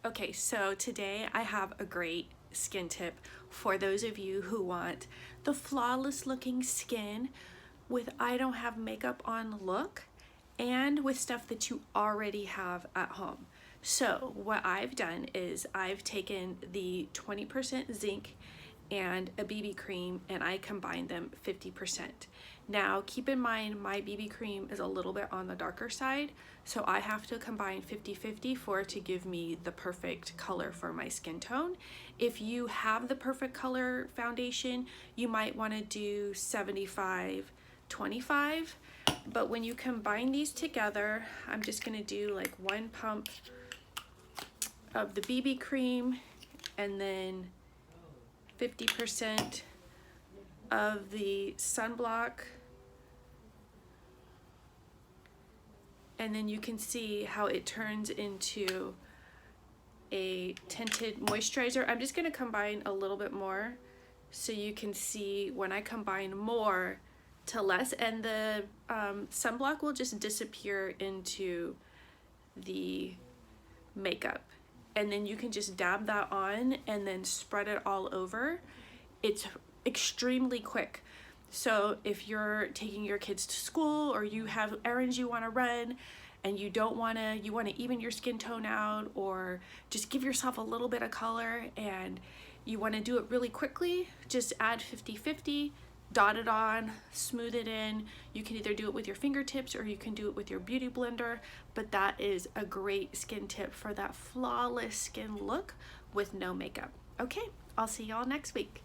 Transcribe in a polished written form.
Okay, so today I have a great skin tip for those of you who want the flawless looking skin with I don't have makeup on look and with stuff that you already have at home. So what I've done is I've taken the 20% zinc and a BB cream and I combined them 50%. Now keep in mind my BB cream is a little bit on the darker side, so I have to combine 50-50 for it to give me the perfect color for my skin tone. If you have the perfect color foundation, you might want to do 75-25, but when you combine these together, I'm just going to do like 1 pump of the BB cream and then 50% of the sunblock, and then you can see how it turns into a tinted moisturizer. I'm just going to combine a little bit more so you can see when I combine more to less, and the sunblock will just disappear into the makeup, and then you can just dab that on and then spread it all over. It's extremely quick. So if you're taking your kids to school or you have errands you want to run and you want to even your skin tone out, or just give yourself a little bit of color and you want to do it really quickly, just add 50-50, dot it on, smooth it in. You can either do it with your fingertips or you can do it with your beauty blender, but that is a great skin tip for that flawless skin look with no makeup. Okay, I'll see y'all next week.